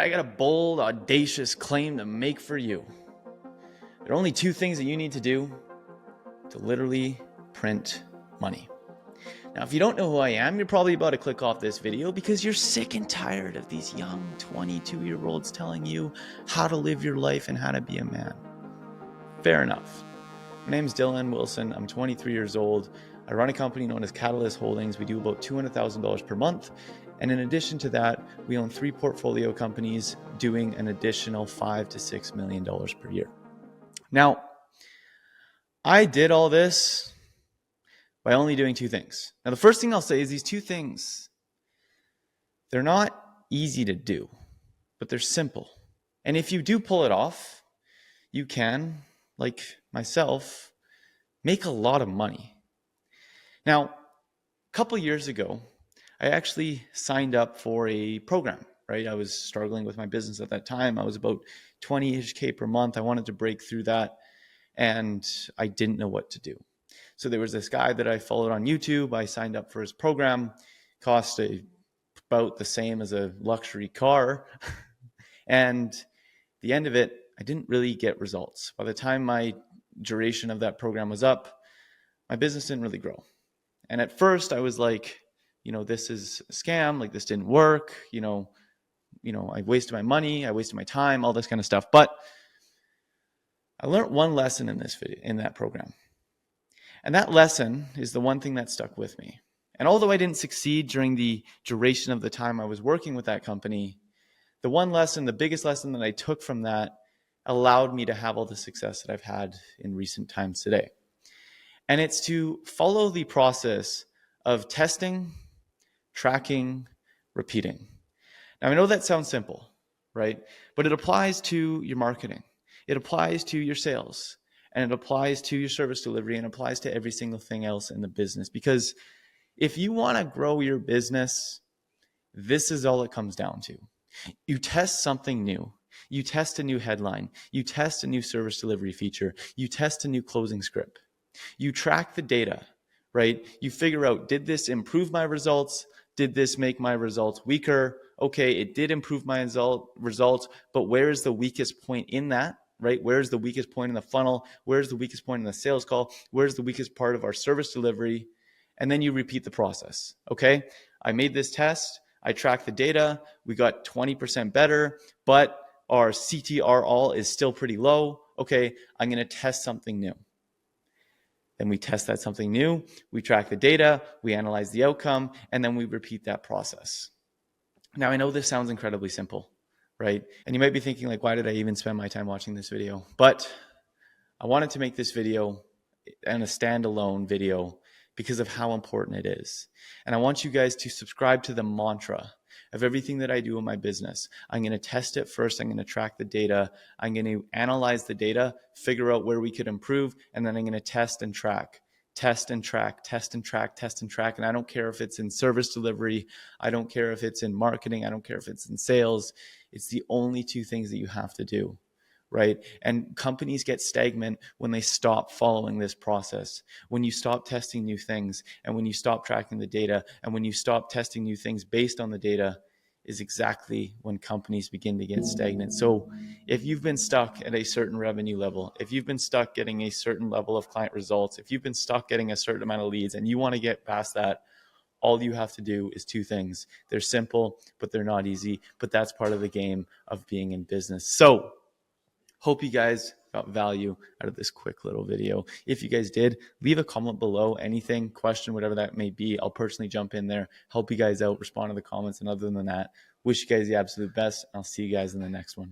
I got a bold, audacious claim to make for you. There are only two things that you need to do to literally print money. Now, if you don't know who I am, you're probably about to click off this video because you're sick and tired of these young 22-year-olds telling you how to live your life and how to be a man. Fair enough. My name is Dylan Wilson. I'm 23 years old. I run a company known as Relentless Holdings. We do about $200,000 per month. And in addition to that, we own 3 portfolio companies doing an additional $5 to $6 million per year. Now, I did all this by only doing 2 things. Now, the first thing I'll say is these 2 things, they're not easy to do, but they're simple. And if you do pull it off, you can, like myself, make a lot of money. Now, a couple years ago, I actually signed up for a program, right? I was struggling with my business at that time. I was about 20-ish K per month. I wanted to break through that, and I didn't know what to do. So there was this guy that I followed on YouTube. I signed up for his program. Cost about the same as a luxury car. And at the end of it, I didn't really get results. By the time my duration of that program was up, my business didn't really grow. And at first I was like, this is a scam, like this didn't work, I wasted my money, I wasted my time, all this kind of stuff. But I learned one lesson in this video, in that program. And that lesson is the one thing that stuck with me. And although I didn't succeed during the duration of the time I was working with that company, the one lesson, the biggest lesson that I took from that allowed me to have all the success that I've had in recent times today. And it's to follow the process of testing, tracking, repeating. Now, I know that sounds simple, right? But it applies to your marketing. It applies to your sales, and it applies to your service delivery, and applies to every single thing else in the business. Because if you want to grow your business, this is all it comes down to. You test something new. You test a new headline. You test a new service delivery feature. You test a new closing script. You track the data, right? You figure out, did this improve my results? Did this make my results weaker? Okay, it did improve my results, but where is the weakest point in that, right? Where's the weakest point in the funnel? Where's the weakest point in the sales call? Where's the weakest part of our service delivery? And then you repeat the process, okay? I made this test. I tracked the data. We got 20% better, but our CTR all is still pretty low. Okay, I'm going to test something new. Then we test that something new, we track the data, we analyze the outcome, and then we repeat that process. Now, I know this sounds incredibly simple, right? And you might be thinking, like, why did I even spend my time watching this video? But I wanted to make this video and a standalone video because of how important it is. And I want you guys to subscribe to the mantra of everything that I do in my business. I'm going to test it first. I'm going to track the data. I'm going to analyze the data, figure out where we could improve, and then I'm going to test and track, test and track, test and track, test and track. And I don't care if it's in service delivery. I don't care if it's in marketing. I don't care if it's in sales. It's the only 2 things that you have to do. Right? And companies get stagnant when they stop following this process. When you stop testing new things, and when you stop tracking the data, and when you stop testing new things based on the data, is exactly when companies begin to get stagnant. So if you've been stuck at a certain revenue level, if you've been stuck getting a certain level of client results, if you've been stuck getting a certain amount of leads and you want to get past that, all you have to do is 2 things. They're simple, but they're not easy. But that's part of the game of being in business. So hope you guys got value out of this quick little video. If you guys did, leave a comment below, anything, question, whatever that may be. I'll personally jump in there, help you guys out, respond to the comments. And other than that, wish you guys the absolute best. I'll see you guys in the next one.